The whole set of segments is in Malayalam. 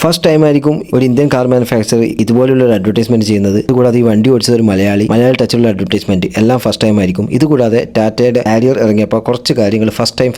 ഫസ്റ്റ് ടൈം ആയിരിക്കും ഒരു ഇന്ത്യൻ കാർ മാനുഫാക്ചർ ഇതുപോലുള്ള ഒരു അഡ്വർടൈസ്മെന്റ് ചെയ്യുന്നത്. ഇതുകൂടാതെ ഈ വണ്ടി ഓടിച്ചത് ഒരു മലയാളി ടച്ചുള്ള അഡ്വർടൈസ്മെന്റ് എല്ലാം ഫസ്റ്റ് ടൈം ആയിരിക്കും. ഇതുകൂടാതെ ടാറ്റയുടെ ഹാരിയർ ഇറങ്ങിയപ്പോൾ കുറച്ച് കാര്യങ്ങൾ ഫസ്റ്റ് ടൈം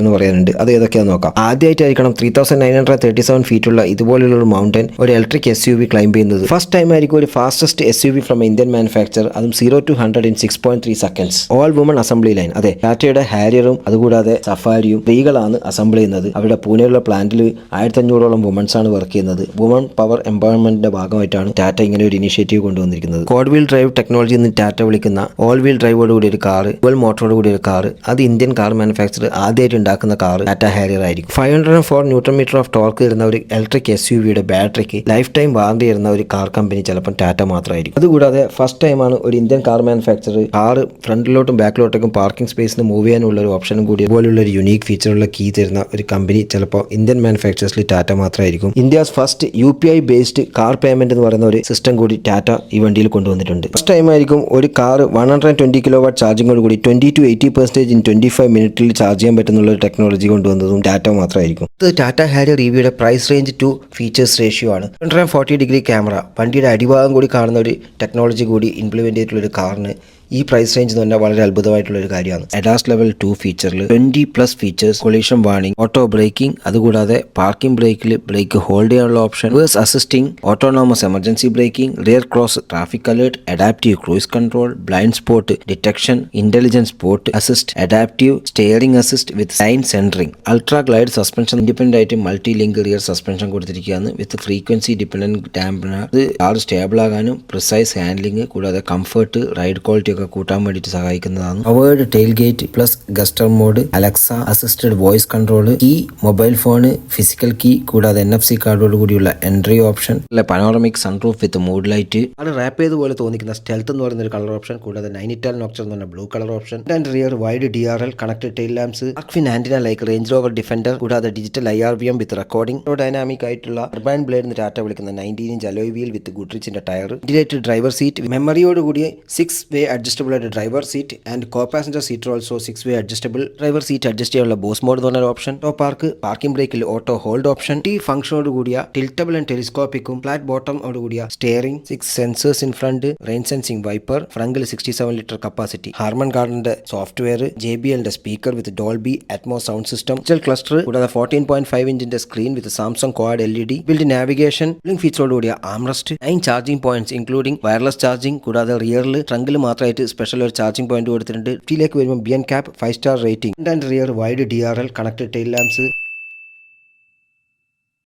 എന്ന് പറയാനുണ്ട്. അത് ഏതൊക്കെയാണെന്ന് നോക്കാം. ആദ്യമായിട്ടായിരിക്കണം 3937 ഫീറ്റുള്ള ഇതുപോലുള്ള ഒരു മൗണ്ടൻ ഒരു ഇലക്ട്രിക് SUV ക്ലൈംബ് ചെയ്യുന്നത്. ഫസ്റ്റ് ടൈം ആയിരിക്കും ഒരു fastest SUV from Indian manufacture, അതും 0 to 100 in 6.3 seconds. All woman assembly line. അതെ, ടാറ്റയുടെ ഹാരിയറും അതുകൂടാതെ സഫാരിയും സ്ത്രീകളാണ് അസംബിൾ ചെയ്യുന്നത്. അവിടെ പൂനെയിലുള്ള പ്ലാന്റിൽ 1500ഓളം വുമൺസ് ആണ് വർക്ക് ചെയ്യുന്നത്. വുമൺ പവർ എംപവർമെന്റിന്റെ ഭാഗമായിട്ടാണ് ടാറ്റ ഇങ്ങനെ ഒരു ഇനിഷ്യേറ്റീവ് കൊണ്ടുവന്നിരിക്കുന്നത്. കോഡ് വീൽ ഡ്രൈവ് ടെക്നോളജി എന്ന് ടാറ്റ വിളിക്കുന്ന ഓൾ വീൽ ഡ്രൈവോട് കൂടി ഒരു കാർ, ഡുവൽ മോട്ടറോട് കൂടി ഒരു കാർ, അത് ഇന്ത്യൻ കാർ മാനുഫാക്ചർ ആദ്യമായിട്ട് ഉണ്ടാക്കുന്ന കാർ ടാറ്റ ഹാരിയർ ആയിരിക്കും. 504 ന്യൂട്ടൺ മീറ്റർ ഓഫ് ടോർക്ക് തരുന്ന ഒരു ഇലക്ട്രിക് SUVയുടെ ബാറ്ററിക്ക് ലൈഫ് ടൈം വാറണ്ടി തരുന്ന ഒരു കാർ കമ്പനി ചിലപ്പോൾ ടാറ്റ മാത്രമായിരിക്കും. അതുകൂടാതെ ഫസ്റ്റ് ടൈമാണ് ഒരു ഇന്ത്യൻ കാർ മാനുഫാക്ചർ കാർ ഫ്രണ്ടിലോട്ടും ബാക്കിലോട്ടേക്കും പാർക്കിംഗ് സ്പേസിന് മൂവ് ചെയ്യാനുള്ള ഒരു ഓപ്ഷനും കൂടി ഇതുപോലുള്ള ഒരു യുണീക് ഫീച്ചറുള്ള കീ തരുന്ന ഒരു കമ്പനി ചിലപ്പോൾ ഇന്ത്യൻ മാനുഫാക്ചേഴ്സിൽ ടാറ്റ മാത്രമായിരിക്കും. India's first UPI based car payment എന്ന് പറയുന്ന ഒരു സിസ്റ്റം കൂടി ടാറ്റ ഈ വണ്ടിയിൽ കൊണ്ടുവന്നിട്ടുണ്ട്. ഫസ്റ്റ് ടൈം ആയിരിക്കും ഒരു കാർ 120 കിലോവാട്ട് ചാർജിങ്ങോട് കൂടി 20 to 80% in 25 മിനിറ്റിൽ ചാർജ് ചെയ്യാൻ പറ്റുന്ന ഒരു ടെക്നോളജി കൊണ്ടുവന്നതും ടാറ്റ മാത്രമായിരിക്കും. ഇത് ടാറ്റ ഹാരിയർ EVയുടെ price range to features ratio ആണ്. 140° ക്യാമറ, വണ്ടിയുടെ അടിഭാഗം കൂടി കാണുന്ന ഒരു ടെക്നോളജി കൂടി ഇംപ്ലിമെന്റ് ചെയ്തിട്ടുള്ള ഒരു കാറിന് ഈ പ്രൈസ് റേഞ്ച് എന്ന് പറഞ്ഞാൽ വളരെ അത്ഭുതമായിട്ടുള്ള ഒരു കാര്യമാണ്. ADAS ലെവൽ 2 ഫീച്ചറിൽ 20+ features, collision warning, auto braking, അതുകൂടാതെ പാർക്കിംഗ് ബ്രേക്കിൽ ബ്രേക്ക് ഹോൾഡ് ചെയ്യാനുള്ള option, reverse assisting, autonomous emergency braking, rear cross traffic alert, adaptive cruise control, blind spot detection, intelligent spot assist, adaptive steering assist with line centering, ultra glide suspension, independent ആയിട്ട് മൾട്ടി ലിങ്ക് റിയർ സസ്പെൻഷൻ കൊടുത്തിരിക്കുകയാണ് വിത്ത് ഫ്രീക്വൻസി ഡിപെൻഡന്റ് ഡാംപനർ. ഇത് കാർ സ്റ്റേബിൾ ആകാനും പ്രിസൈസ് ഹാൻഡ്ലിംഗ് കൂടാതെ കംഫർട്ട്, റൈഡ് ക്വാളിറ്റി കൂട്ടാൻ വേണ്ടിയിട്ട് സഹായിക്കുന്നതാണ്. Powered tailgate plus gesture mode, Alexa assisted voice control, key, mobile phone, physical key കൂടാതെ NFC കാർഡോട് കൂടിയുള്ള entry option, panoramic sunroof with mood light, അത് റാപ്പ് ചെയ്തപോലെ തോന്നിക്കുന്ന സ്റ്റെൽത്ത് എന്ന് പറയുന്ന ഒരു കളർ ഓപ്ഷൻ, കൂടാതെ നൈനിറ്റാൽ നോക്ചർ എന്ന് പറഞ്ഞ blue colour option, and rear wide DRL connected tail lamps, shark fin antenna like Range Rover Defender, കൂടാതെ digital IRVM with recording, dynamic ആയിട്ടുള്ള അർബൈൻ ബ്ലേഡ് എന്ന് ടാറ്റ വിളിക്കുന്ന 19-inch അലോയ് വീൽ വിത്ത് ഗുഡ്രിച്ചിന്റെ ടയർ, ഇന്റഗ്രേറ്റഡ് ഡ്രൈവർ സീറ്റ്, മെമ്മറിയോട് കൂടിയ 6-way adjustable driver seat and co passenger seat also 6-way adjustable, driver seat adjust ചെയ്യാനുള്ള ബോസ് മോഡ് എന്ന് പറഞ്ഞ ഓപ്ഷൻ, ടോ പാർക്ക്, പാർക്കിംഗ് ബ്രേക്കിൽ ഓട്ടോ ഹോൾഡ് ഓപ്ഷൻ, T ഫംഗ്ഷനോട് കൂടിയ ടിൽറ്റബിൾ ആൻഡ് ടെലിസ്കോപ്പിക്കും ഫ്ലാറ്റ് ബോട്ടമോട് കൂടിയ steering, 6 sensors in front, rain sensing wiper, ഫ്രണ്ടിൽ 67 ലിറ്റർ കപ്പാസിറ്റി, ഹാർമൻ ഗാർഡന്റെ സോഫ്റ്റ്വെയർ, JBLന്റെ speaker with Dolby Atmos sound system, digital cluster, കൂടാതെ 14.5 ഇഞ്ചിന്റെ screen with Samsung quad LED, built navigation, link ഫീച്ചറോട് കൂടിയ armrest, 9 charging points including wireless charging, കൂടാതെ റിയറിൽ ട്രങ്കിൽ മാത്രമായിട്ട് സ്പെഷ്യൽ ഒരു ചാർജിംഗ് പോയിന്റ് കൊടുത്തിട്ടുണ്ട്. ലേക്ക് വരുമ്പോൾ BN CAP 5-star rating, and rear wide DRL connected tail lamps,